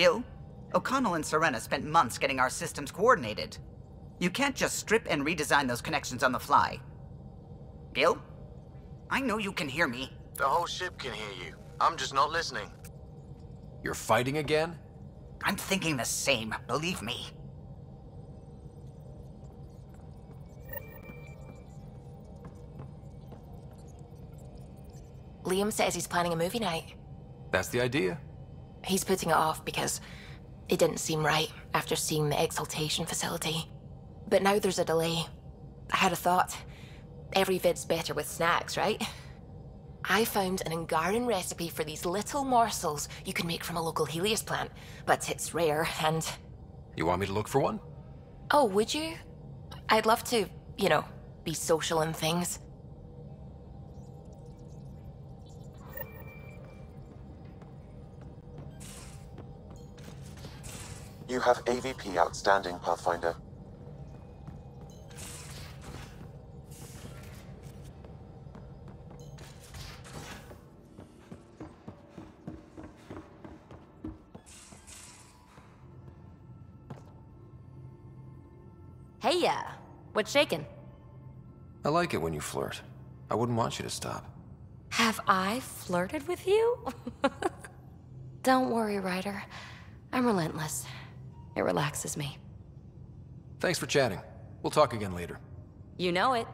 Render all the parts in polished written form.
Gil, O'Connell and Serena spent months getting our systems coordinated. You can't just strip and redesign those connections on the fly. Gil? I know you can hear me. The whole ship can hear you. I'm just not listening. You're fighting again? I'm thinking the same, believe me. Liam says he's planning a movie night. That's the idea. He's putting it off because it didn't seem right after seeing the exaltation facility. But now there's a delay. I had a thought. Every vid's better with snacks, right? I found an Angaran recipe for these little morsels you can make from a local Helios plant, but it's rare and... You want me to look for one? Oh, would you? I'd love to, you know, be social and things. You have AVP outstanding, Pathfinder. Hey, what's shaking? I like it when you flirt. I wouldn't want you to stop. Have I flirted with you? Don't worry, Ryder. I'm relentless. It relaxes me. Thanks for chatting. We'll talk again later. You know it.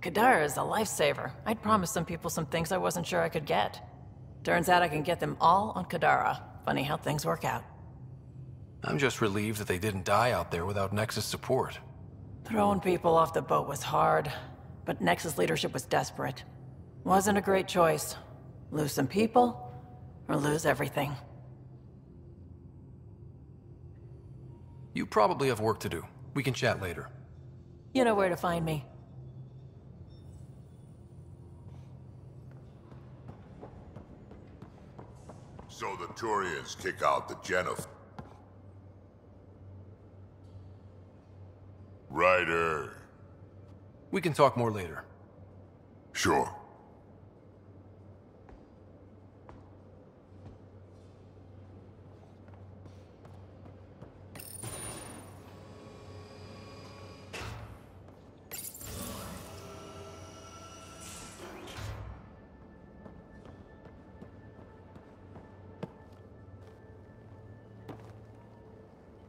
Kadara is a lifesaver. I'd promised some people some things I wasn't sure I could get. Turns out I can get them all on Kadara. Funny how things work out. I'm just relieved that they didn't die out there without Nexus support. Throwing people off the boat was hard, but Nexus leadership was desperate. Wasn't a great choice. Lose some people, or lose everything. You probably have work to do. We can chat later. You know where to find me. So the Turians kick out the Jennifer. Ryder. We can talk more later. Sure.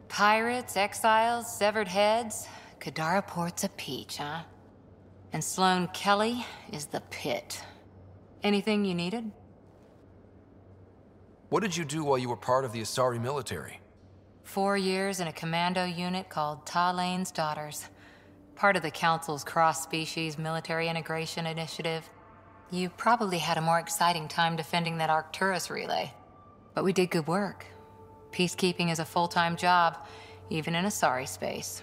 Pirates, exiles, severed heads. Kadara Port's a peach, huh? And Sloane Kelly is the pit. Anything you needed? What did you do while you were part of the Asari military? 4 years in a commando unit called Talane's Daughters. Part of the Council's cross-species military integration initiative. You probably had a more exciting time defending that Arcturus relay. But we did good work. Peacekeeping is a full-time job, even in Asari space.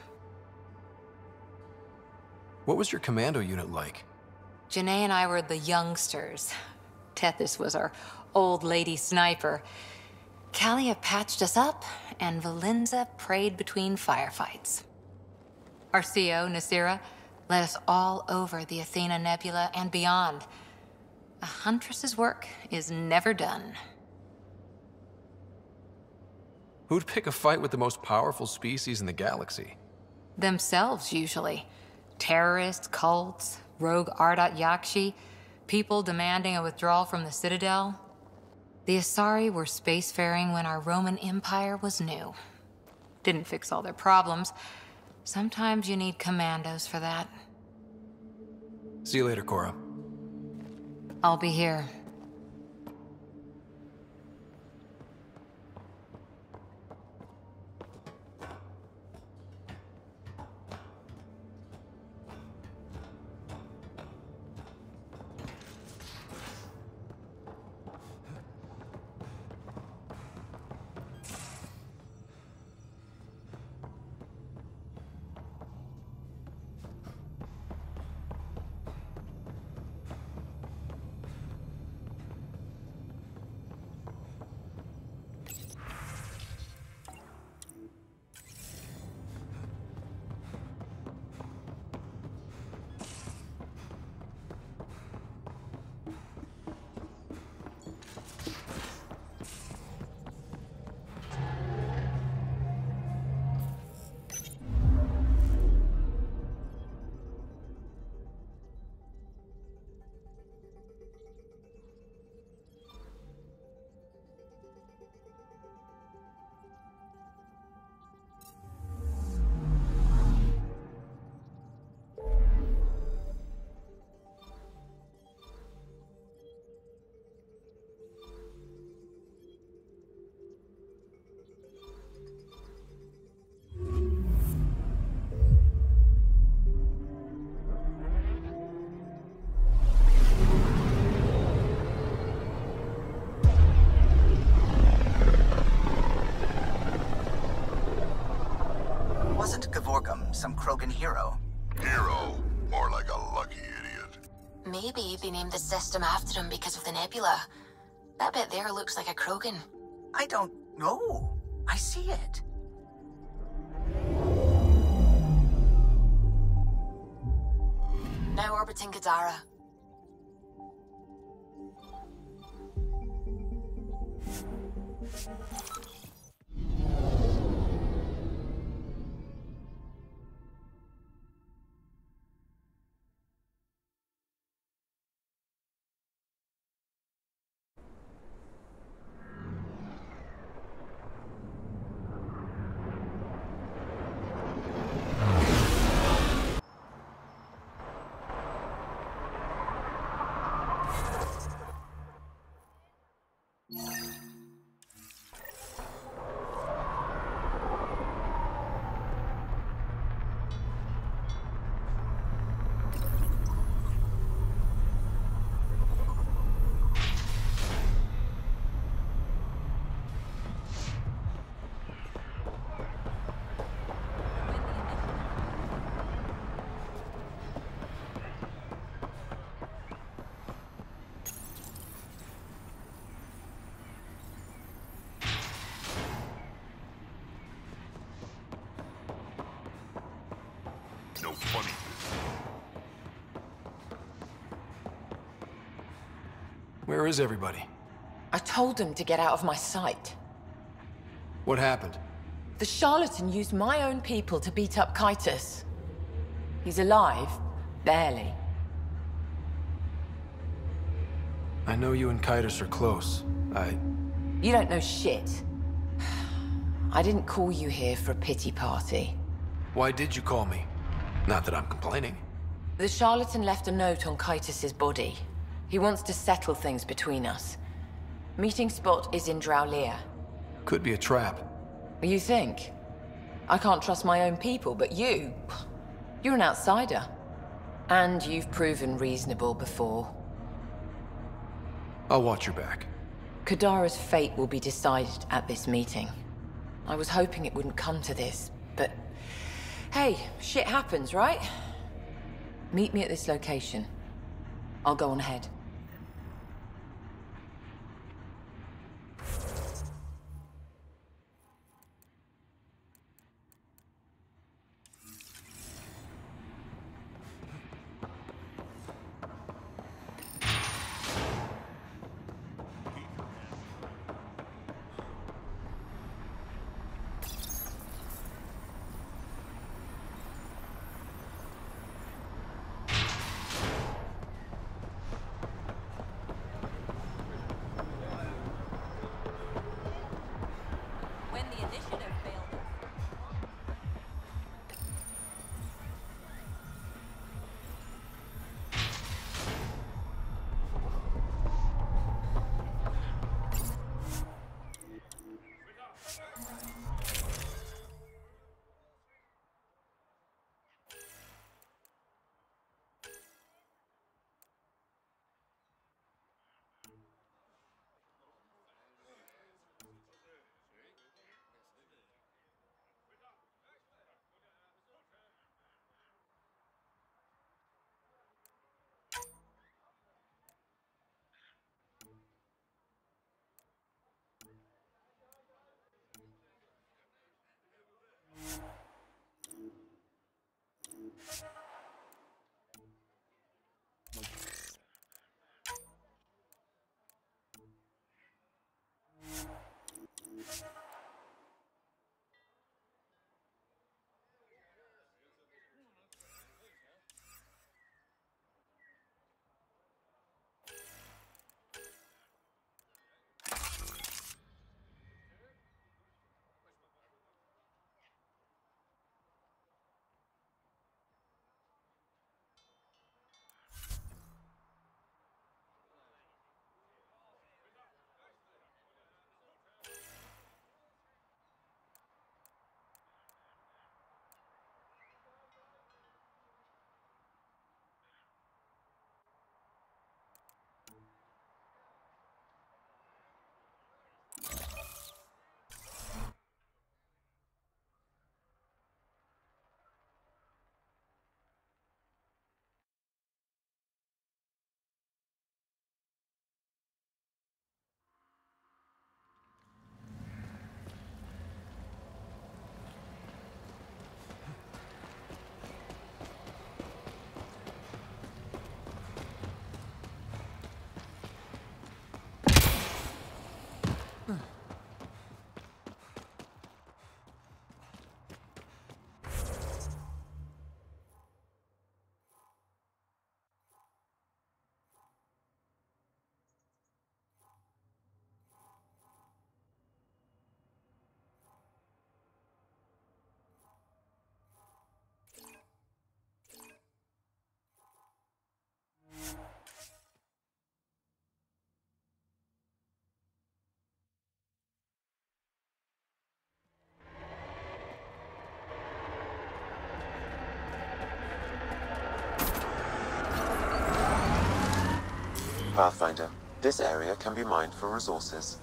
What was your commando unit like? Janae and I were the youngsters. Tethys was our old lady sniper. Kalia patched us up, and Valenza prayed between firefights. Our CO, Nasira, led us all over the Athena Nebula and beyond. A huntress's work is never done. Who'd pick a fight with the most powerful species in the galaxy? Themselves, usually. Terrorists, cults, rogue Ardat Yakshi, people demanding a withdrawal from the Citadel. The Asari were spacefaring when our Roman Empire was new. Didn't fix all their problems. Sometimes you need commandos for that. See you later, Cora. I'll be here. Some Krogan hero. Hero? More like a lucky idiot. Maybe they named the system after him because of the nebula. That bit there looks like a Krogan. I don't know. I see it. Now orbiting Kadara. Where is everybody? I told them to get out of my sight. What happened? The charlatan used my own people to beat up Kytus. He's alive, barely. I know you and Kytus are close. You don't know shit. I didn't call you here for a pity party. Why did you call me? Not that I'm complaining. The charlatan left a note on Kytus's body. He wants to settle things between us. Meeting spot is in Drowlear. Could be a trap. You think? I can't trust my own people, but you're an outsider. And you've proven reasonable before. I'll watch your back. Kadara's fate will be decided at this meeting. I was hoping it wouldn't come to this, but hey, shit happens, right? Meet me at this location. I'll go on ahead. Pathfinder, this area can be mined for resources.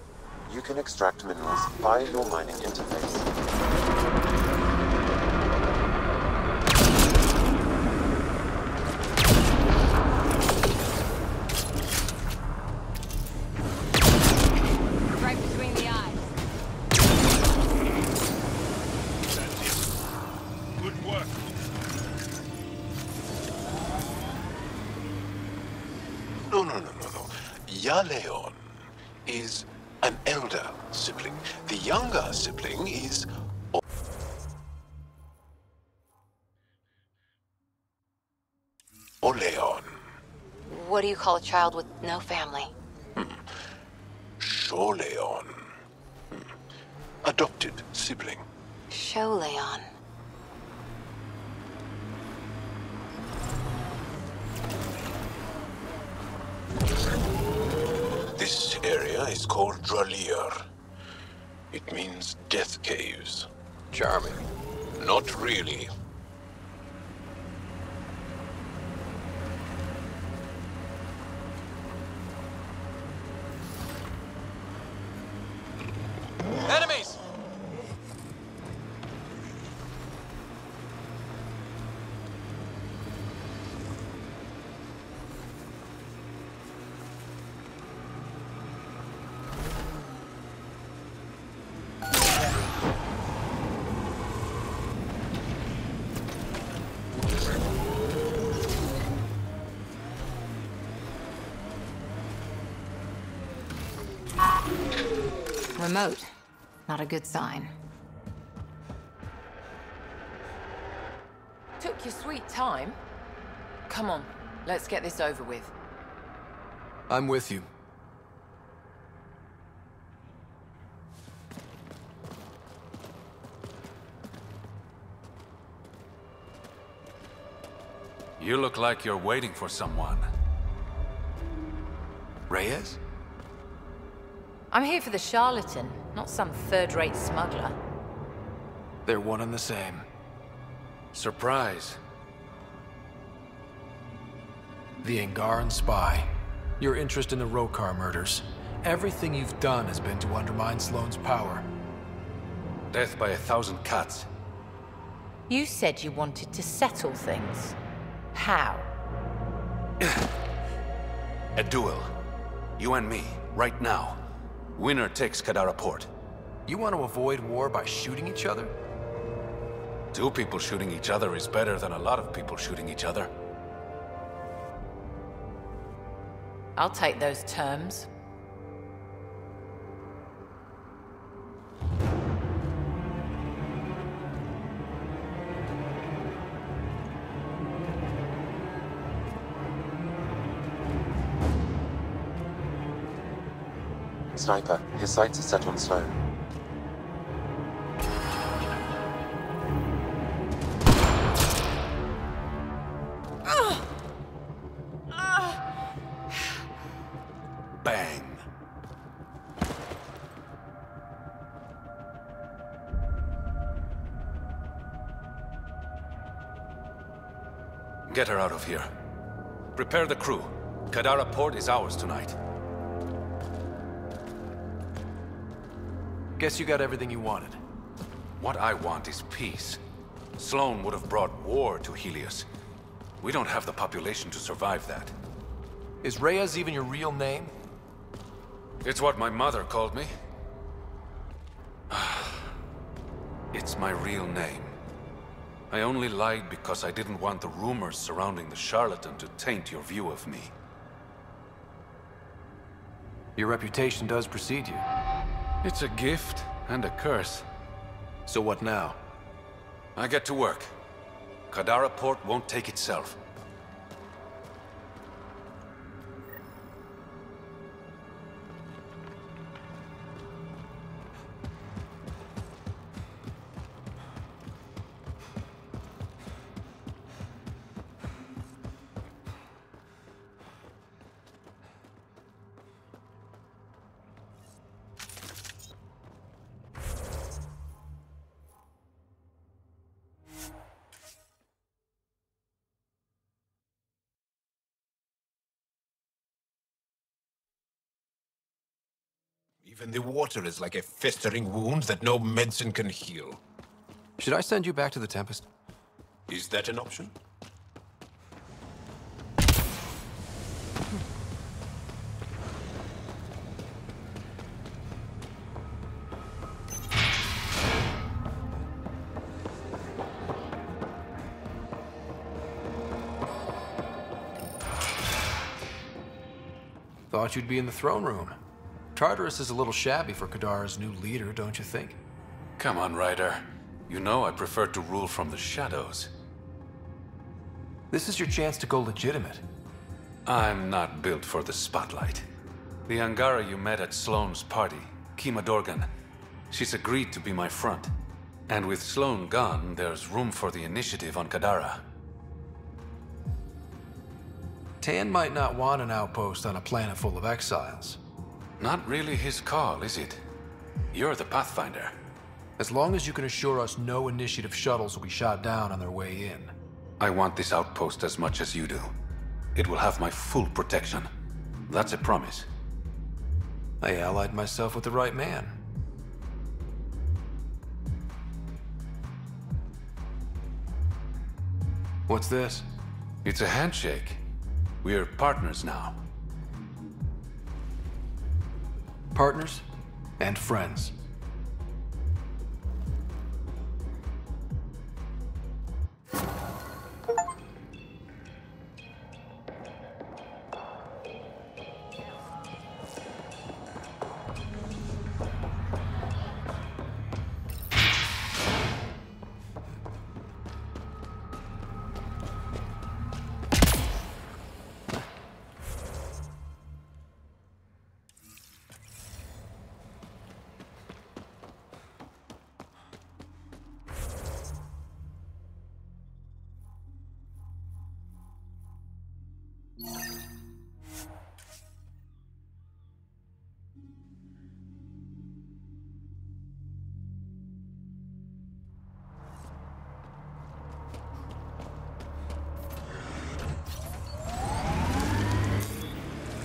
You can extract minerals via your mining interface. Right between the eyes. That's it. Good work. No. Yaleon is an elder sibling. The younger sibling is Oleon. What do you call a child with no family? Sholeon. Adopted sibling. Sholeon. This area is called Dralir. It means death caves. Charming. Not really. Enemies! Remote. Not a good sign. Took your sweet time. Come on, let's get this over with. I'm with you. You look like you're waiting for someone. Reyes? I'm here for the charlatan, not some third-rate smuggler. They're one and the same. Surprise. The Angaran spy. Your interest in the Rokar murders. Everything you've done has been to undermine Sloane's power. Death by 1,000 cuts. You said you wanted to settle things. How? A duel. You and me, right now. Winner takes Kadara port. You want to avoid war by shooting each other? 2 people shooting each other is better than a lot of people shooting each other. I'll take those terms. Sniper, his sights are set on Sloane. Bang. Get her out of here. Prepare the crew. Kadara port is ours tonight. Guess you got everything you wanted. What I want is peace. Sloane would have brought war to Helios. We don't have the population to survive that. Is Reyes even your real name? It's what my mother called me. It's my real name. I only lied because I didn't want the rumors surrounding the charlatan to taint your view of me. Your reputation does precede you. It's a gift and a curse. So what now? I get to work. Kadara port won't take itself. Even the water is like a festering wound that no medicine can heal. Should I send you back to the Tempest? Is that an option? Thought thought you'd be in the throne room. Tartarus is a little shabby for Kadara's new leader, don't you think? Come on, Ryder. You know I prefer to rule from the shadows. This is your chance to go legitimate. I'm not built for the spotlight. The Angara you met at Sloane's party, Kima Dorgan, she's agreed to be my front. And with Sloane gone, there's room for the initiative on Kadara. Tan might not want an outpost on a planet full of exiles. Not really his call, is it? You're the Pathfinder. As long as you can assure us no initiative shuttles will be shot down on their way in. I want this outpost as much as you do. It will have my full protection. That's a promise. I allied myself with the right man. What's this? It's a handshake. We're partners now. Partners and friends.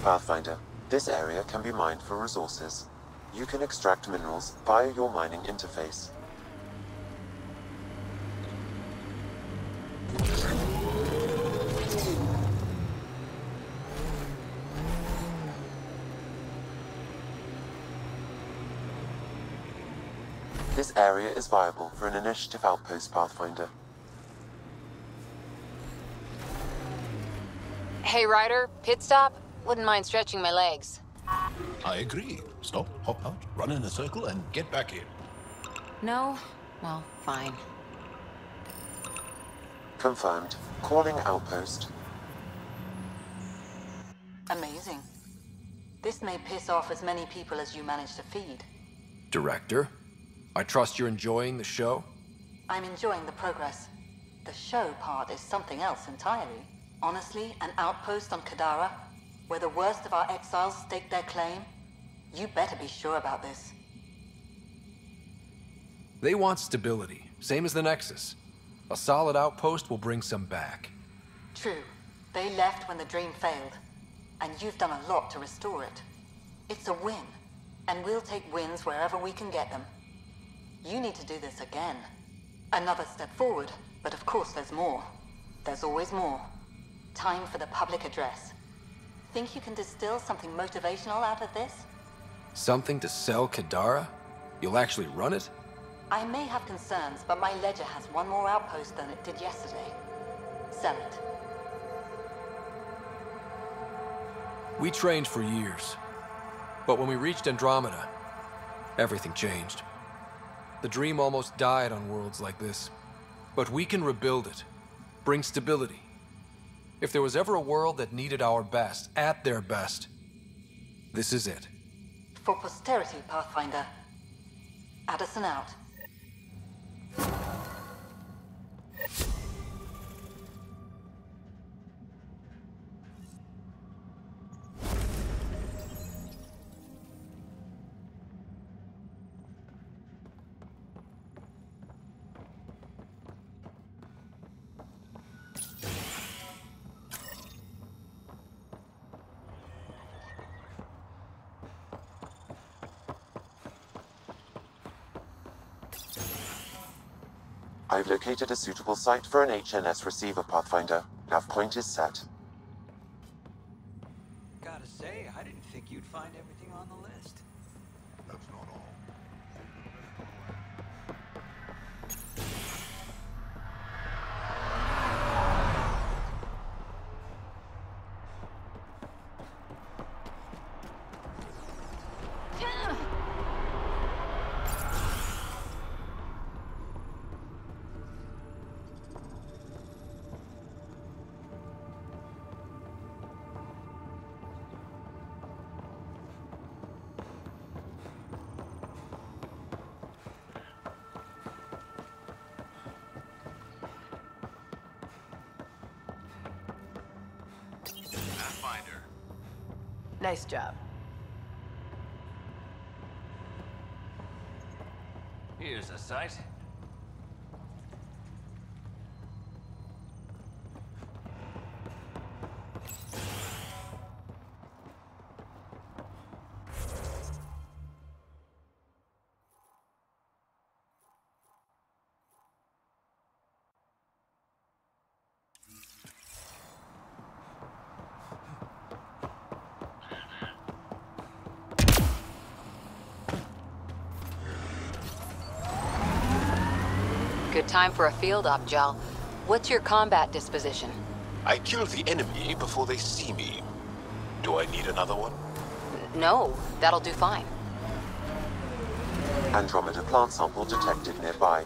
Pathfinder, this area can be mined for resources. You can extract minerals via your mining interface. This area is viable for an initiative outpost, Pathfinder. Hey, Ryder, pit stop? Wouldn't mind stretching my legs. I agree. Stop, hop out, run in a circle, and get back in. No? Well, fine. Confirmed. Calling outpost. Amazing. This may piss off as many people as you manage to feed. Director, I trust you're enjoying the show? I'm enjoying the progress. The show part is something else entirely. Honestly, an outpost on Kadara, where the worst of our exiles stake their claim, you better be sure about this. They want stability, same as the Nexus. A solid outpost will bring some back. True. They left when the dream failed, and you've done a lot to restore it. It's a win, and we'll take wins wherever we can get them. You need to do this again. Another step forward, but of course there's more. There's always more. Time for the public address. Think you can distill something motivational out of this? Something to sell Kadara? You'll actually run it? I may have concerns, but my ledger has one more outpost than it did yesterday. Sell it. We trained for years. But when we reached Andromeda, everything changed. The dream almost died on worlds like this. But we can rebuild it. Bring stability. If there was ever a world that needed our best, at their best, this is it. For posterity, Pathfinder. Addison out. I've located a suitable site for an HNS receiver, Pathfinder. Nav point is set. Gotta say, I didn't think you'd find everything on the list. That's not all. finder. Nice job. Here's a sight. Good time for a field op, Jal. What's your combat disposition? I kill the enemy before they see me. Do I need another one? No, that'll do fine. Andromeda plant sample detected nearby.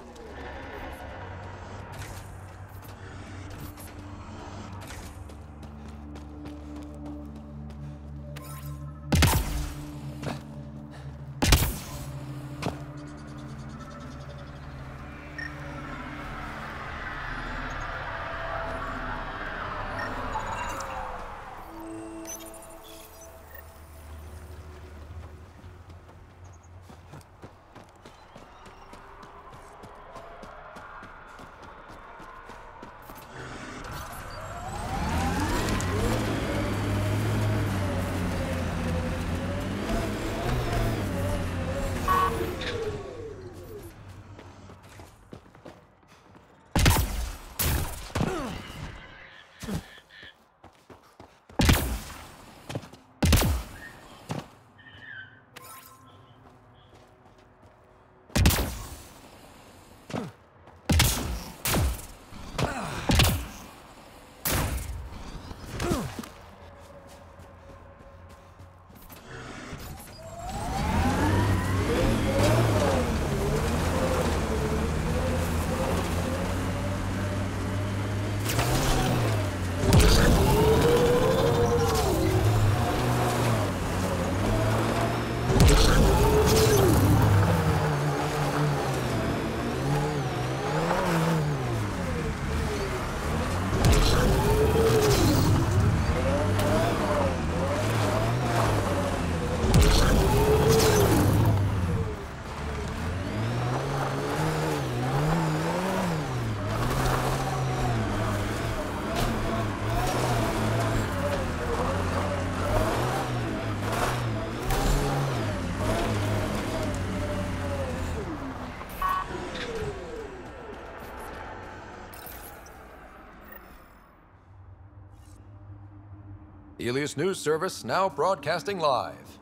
Helios News Service now broadcasting live.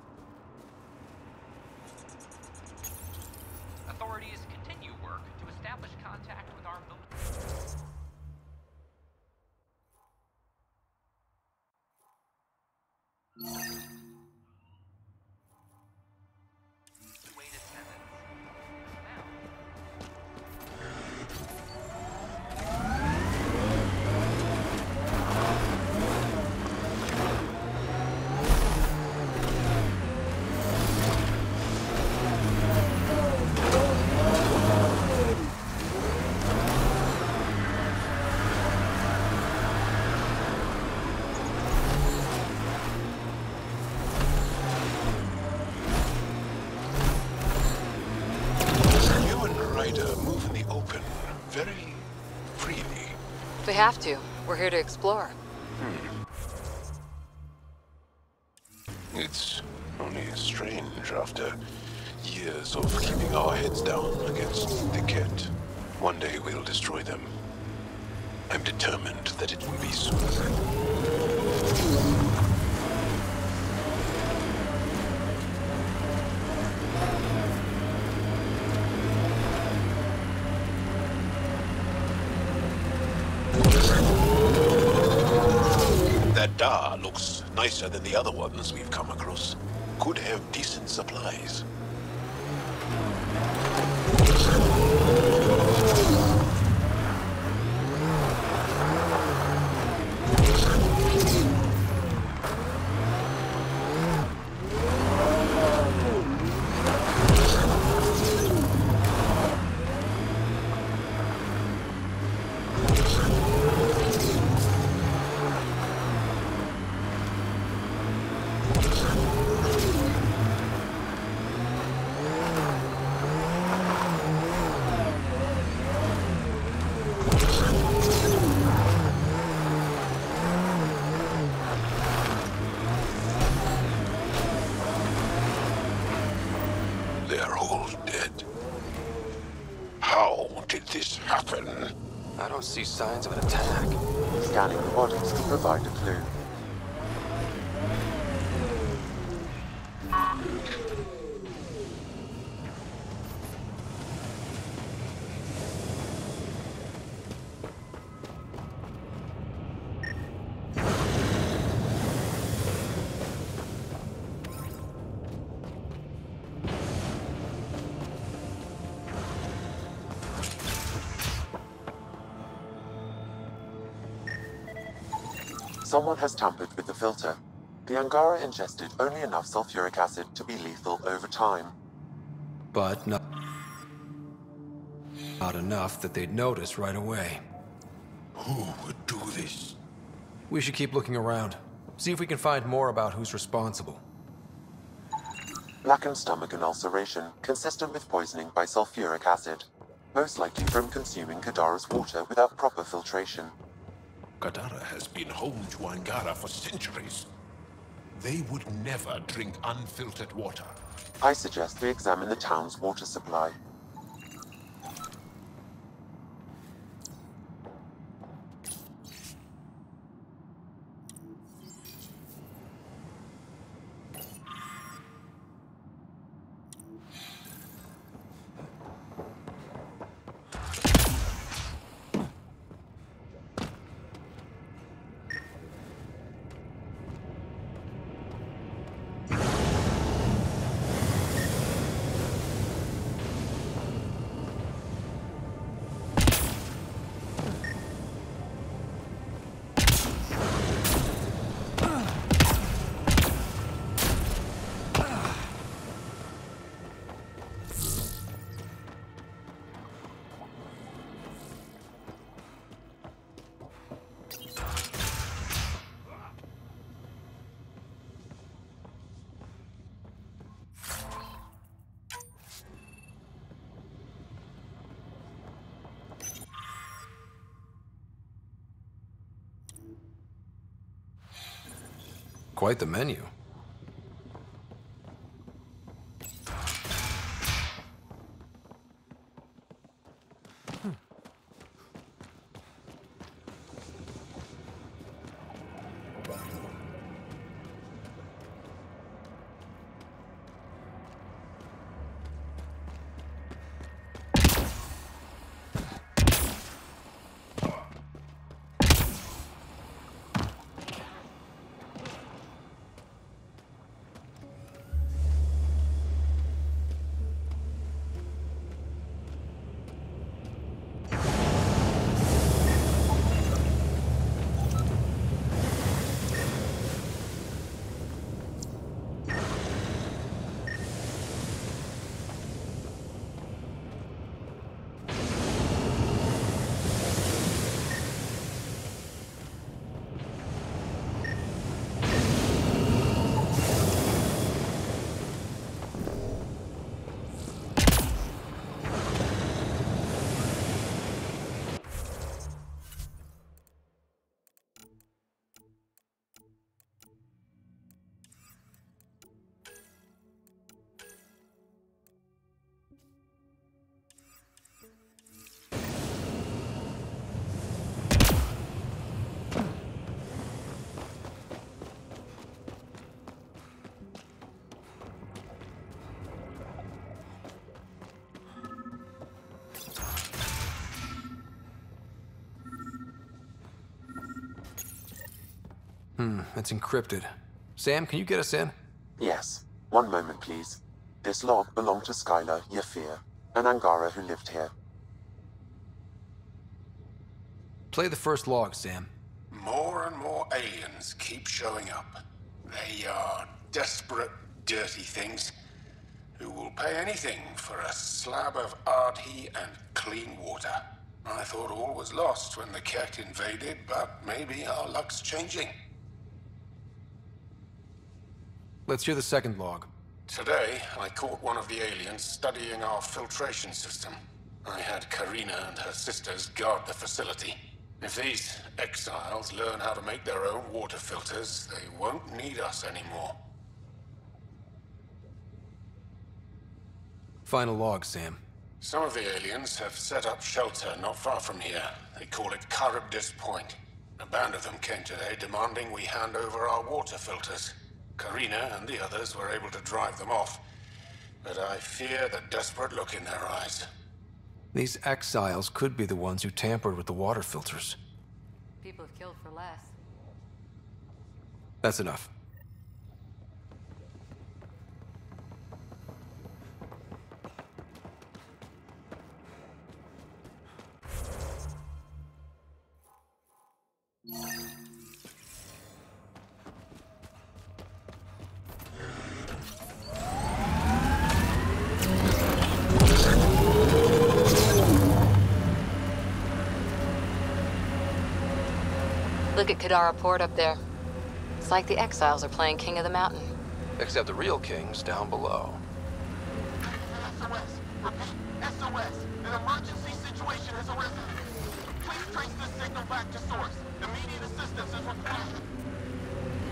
Authorities continue work to establish contact with our move in the open very freely. We have to. We're here to explore. It's only strange after years of keeping our heads down against the Ket. One day we'll destroy them. I'm determined that it will be soon. That Dar looks nicer than the other ones we've come across. Could have decent supplies. How did this happen? I don't see signs of an attack. Scanning the bodies could provide a clue. Someone has tampered with the filter. The Angara ingested only enough sulfuric acid to be lethal over time. But not enough that they'd notice right away. Who would do this? We should keep looking around. See if we can find more about who's responsible. Blackened stomach and ulceration, consistent with poisoning by sulfuric acid. Most likely from consuming Kadara's water without proper filtration. Kadara has been home to Angara for centuries. They would never drink unfiltered water. I suggest we examine the town's water supply. Quite the menu. It's encrypted. Sam, can you get us in? Yes. One moment, please. This log belonged to Skylar Yafir, an Angara who lived here. Play the first log, Sam. More and more aliens keep showing up. They are desperate, dirty things who will pay anything for a slab of Ardhi and clean water. I thought all was lost when the Ket invaded, but maybe our luck's changing. Let's hear the second log. Today, I caught one of the aliens studying our filtration system. I had Karina and her sisters guard the facility. If these exiles learn how to make their own water filters, they won't need us anymore. Final log, Sam. Some of the aliens have set up shelter not far from here. They call it Charybdis Point. A band of them came today demanding we hand over our water filters. Karina and the others were able to drive them off, but I fear the desperate look in their eyes. These exiles could be the ones who tampered with the water filters. People have killed for less. That's enough. Look at Kadara Port up there. It's like the exiles are playing King of the Mountain. Except the real king's down below. SOS! Repeat, SOS! An emergency situation has arisen. Please trace this signal back to source. Immediate assistance is required.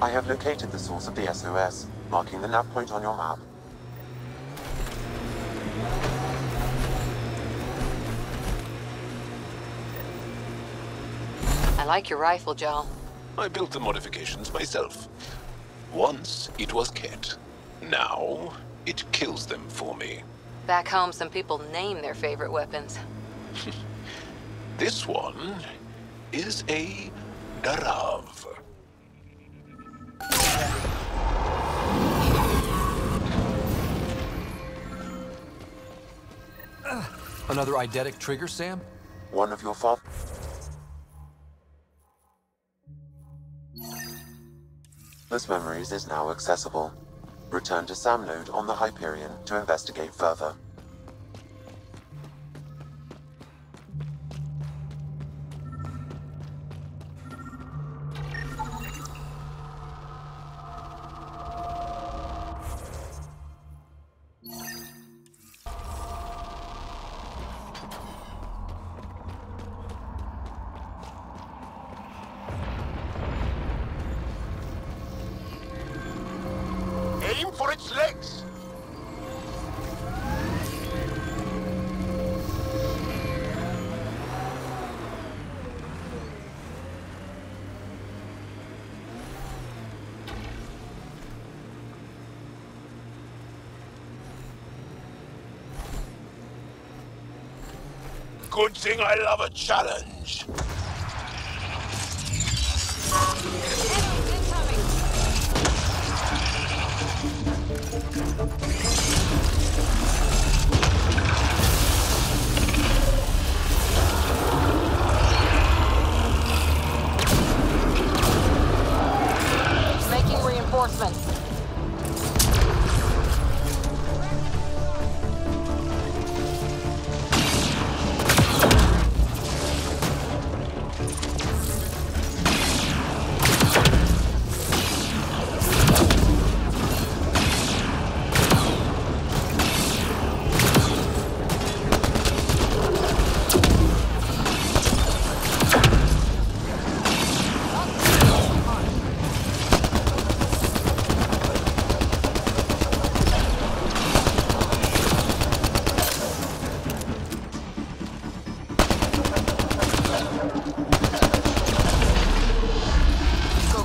I have located the source of the SOS, marking the nav point on your map. I like your rifle, Joel. I built the modifications myself. Once it was Ket. Now it kills them for me. Back home, some people name their favorite weapons. This one is a Darav. Another eidetic trigger, Sam? One of your father... This memories is now accessible. Return to Sam node on the Hyperion to investigate further. Aim for its legs! Good thing I love a challenge. Making reinforcements.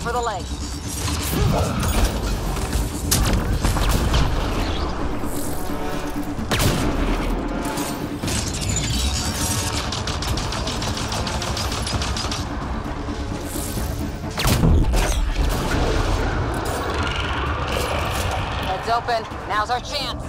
For the leg. Heads open. Now's our chance.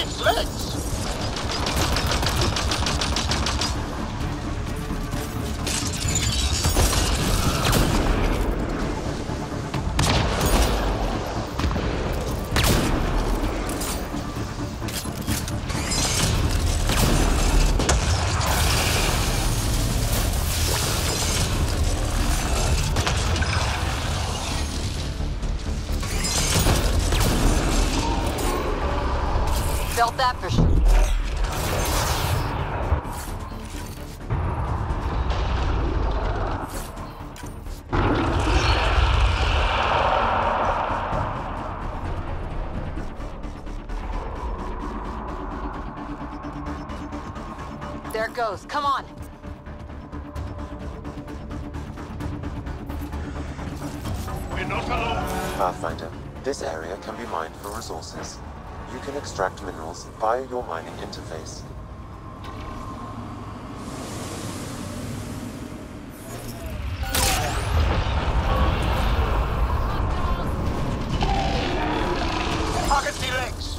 its legs! Felt that for sure. There it goes. Come on. We're not alone. Pathfinder, this area can be mined for resources. You can extract minerals via your mining interface. Target the legs!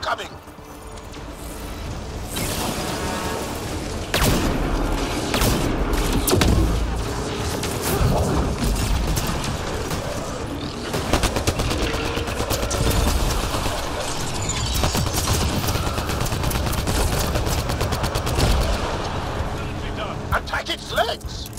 Coming! Attack its legs!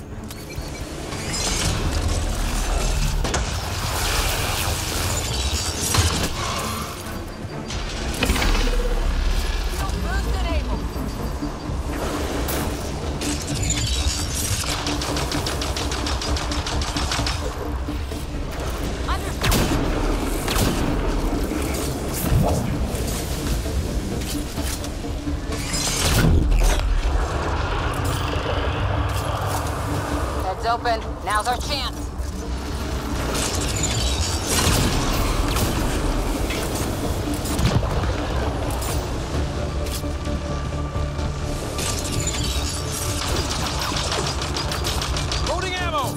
Heads open. Now's our chance. Loading ammo!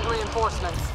Reinforcements.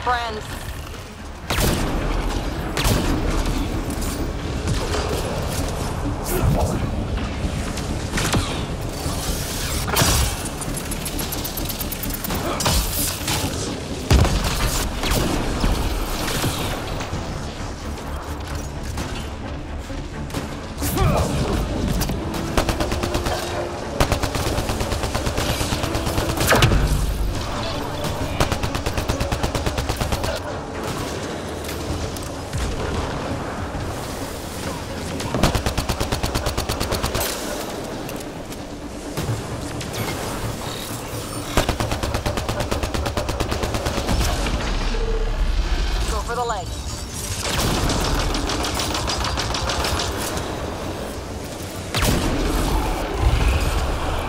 Friends. legs.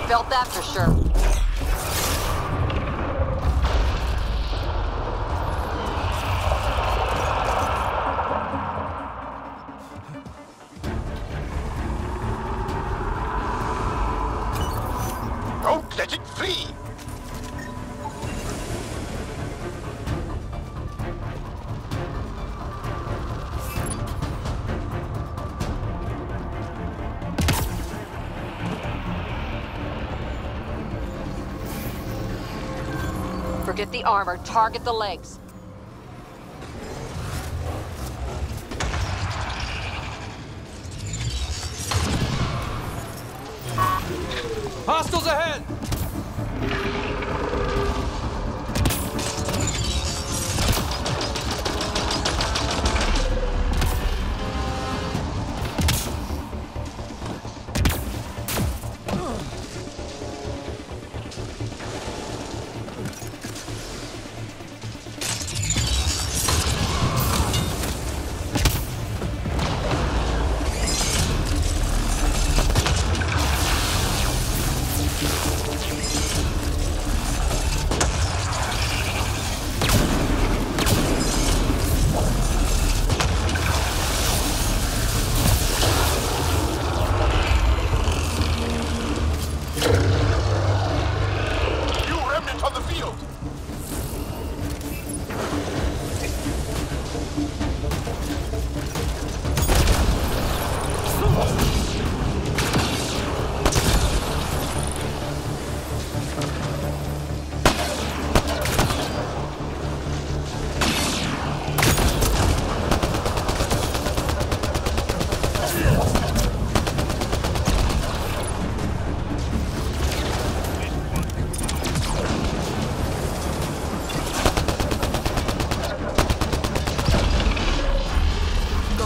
Felt that for sure. Don't let it flee! Forget the armor, target the legs. Hostiles ahead!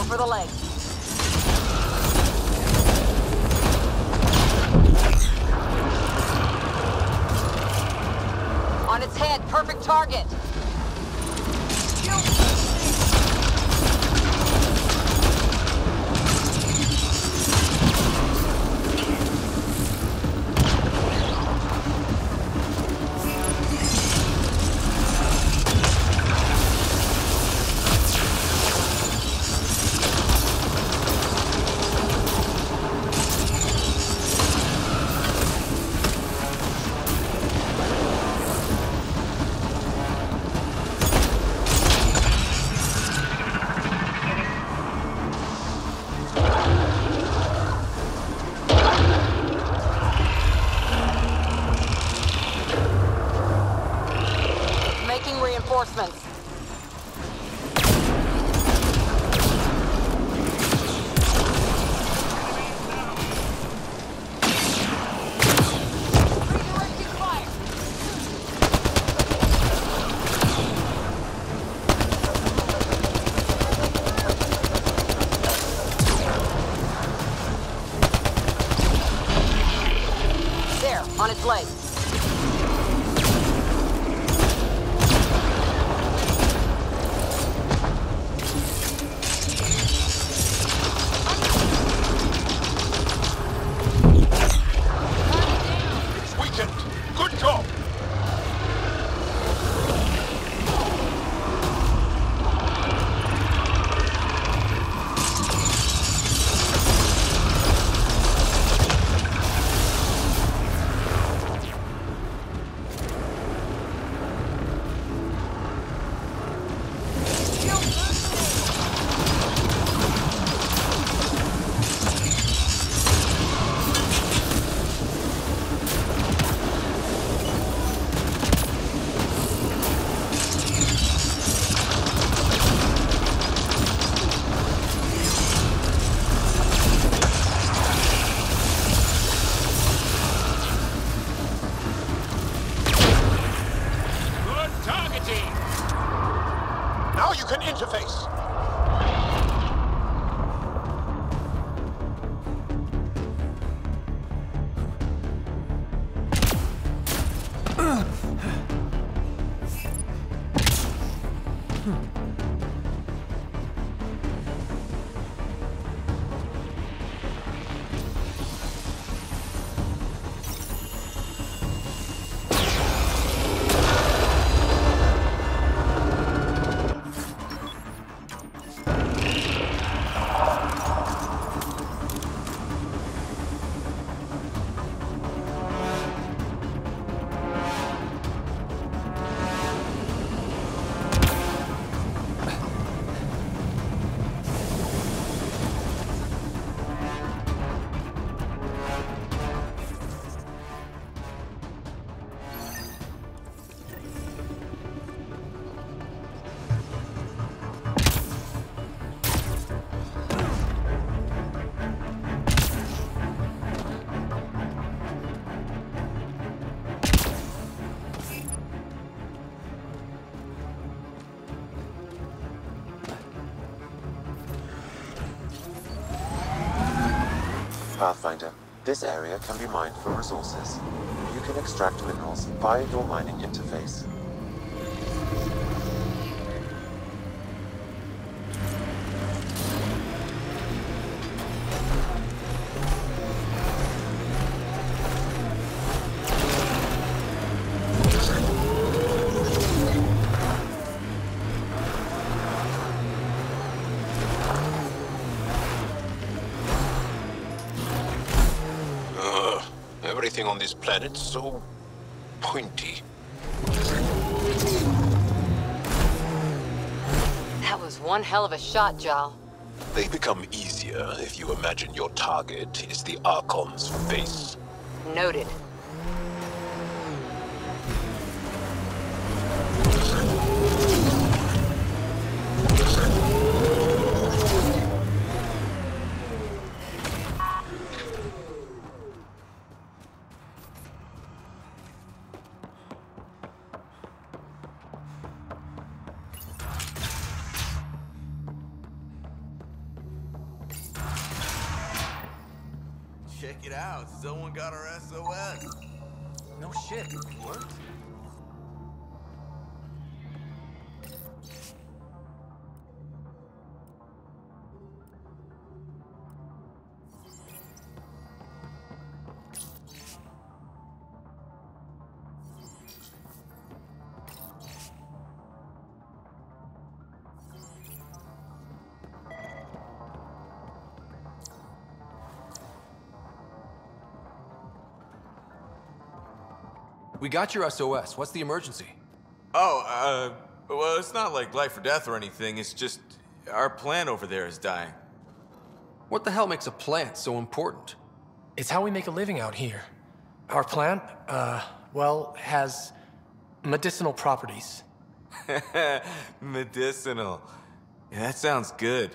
For the legs. On its head, perfect target. Reinforcements. There, on its legs. Interface. Pathfinder, this area can be mined for resources. You can extract minerals via your mining interface. Everything on this planet so pointy. That was one hell of a shot, Jal. They become easier if you imagine your target is the Archon's face. Noted. Check it out. Someone got our SOS. No shit. It worked. We got your SOS. What's the emergency? Oh, well, it's not like life or death or anything. It's just our plant over there is dying. What the hell makes a plant so important? It's how we make a living out here. Our plant, well, has medicinal properties. Medicinal. Yeah, that sounds good.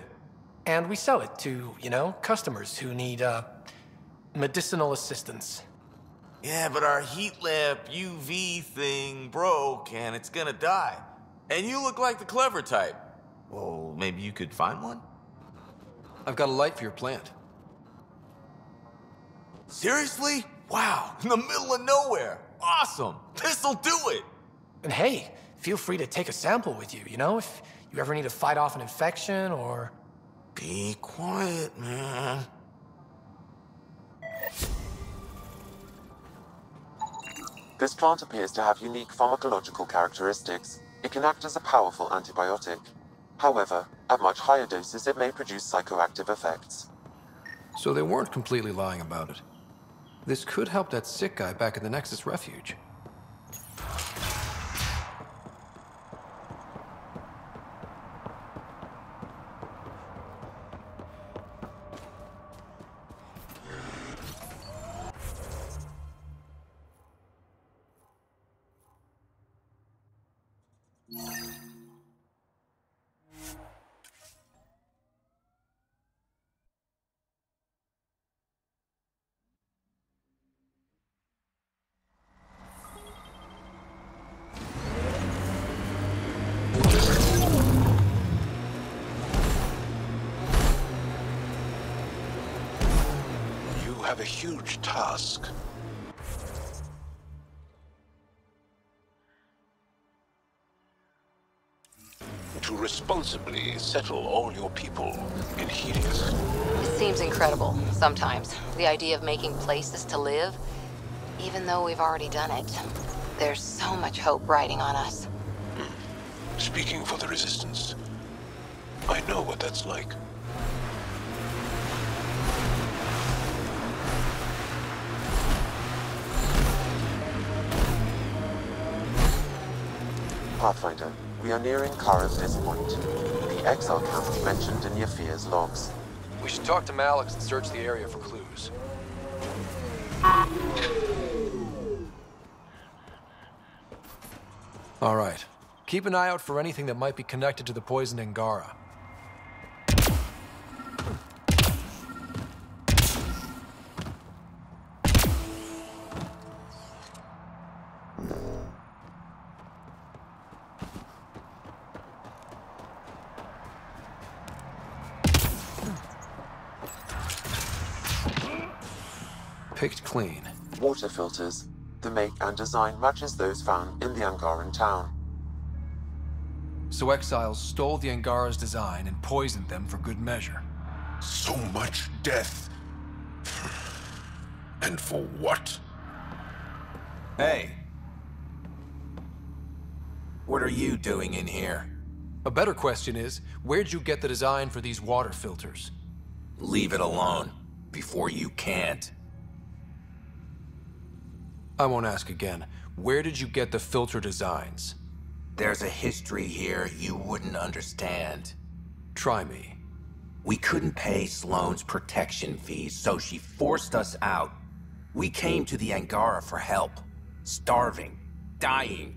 And we sell it to, customers who need, medicinal assistance. Yeah, but our heat lamp UV thing broke and it's gonna die. And you look like the clever type. Well, maybe you could find one? I've got a light for your plant. Seriously? Wow, in the middle of nowhere. Awesome. This'll do it. And hey, feel free to take a sample with you, if you ever need to fight off an infection or... Be quiet, man. This plant appears to have unique pharmacological characteristics. It can act as a powerful antibiotic. However, at much higher doses it may produce psychoactive effects. So they weren't completely lying about it. This could help that sick guy back at the Nexus Refuge. Have a huge task. To responsibly settle all your people in Helios. It seems incredible, sometimes. The idea of making places to live, even though we've already done it. There's so much hope riding on us. Speaking for the Resistance, I know what that's like. Pathfinder, we are nearing Kara's point, the exile camp mentioned in Yafir's logs. We should talk to Malix and search the area for clues. All right. Keep an eye out for anything that might be connected to the poison Angara. Picked clean. Water filters. The make and design matches those found in the Angaran town. So exiles stole the Angara's design and poisoned them for good measure. So much death. And for what? Hey. What are you doing in here? A better question is, where'd you get the design for these water filters? Leave it alone, before you can't. I won't ask again. Where did you get the filter designs? There's a history here you wouldn't understand. Try me. We couldn't pay Sloane's protection fees, so she forced us out. We came to the Angara for help. Starving. Dying.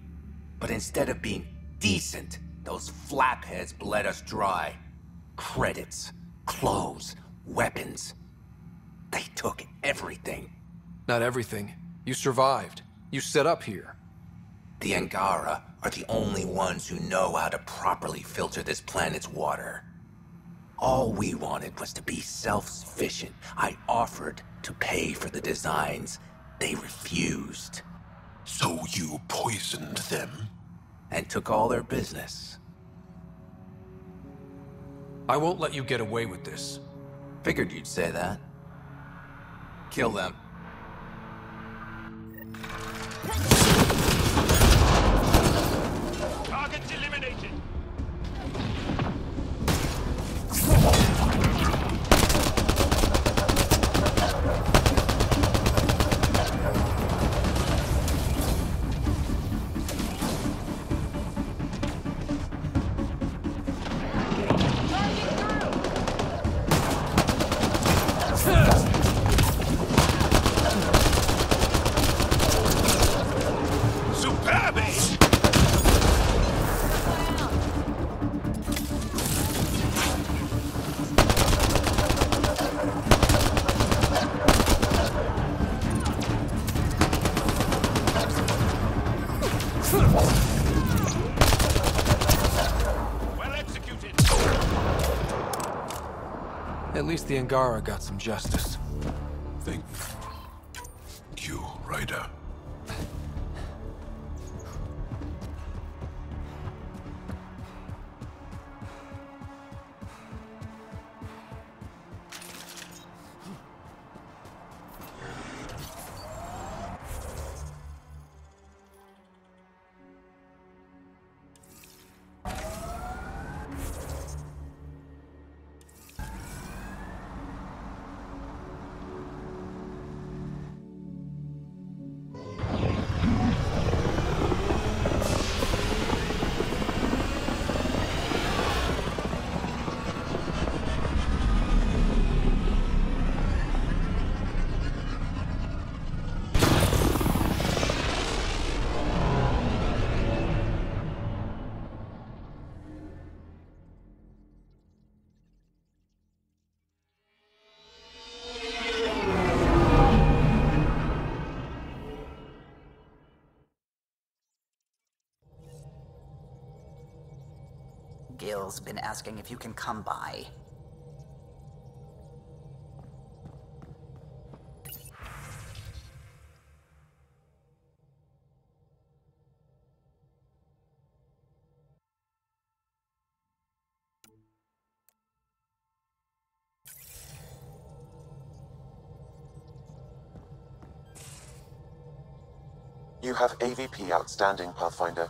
But instead of being decent, those flapheads bled us dry. Credits, clothes, weapons. They took everything. Not everything. You survived. You set up here. The Angara are the only ones who know how to properly filter this planet's water. All we wanted was to be self-sufficient. I offered to pay for the designs. They refused. So you poisoned them? And took all their business. I won't let you get away with this. Figured you'd say that. Kill them. Targets eliminated. At least the Angara got some justice. Thank you, Ryder. Gil's been asking if you can come by. You have AVP outstanding, Pathfinder.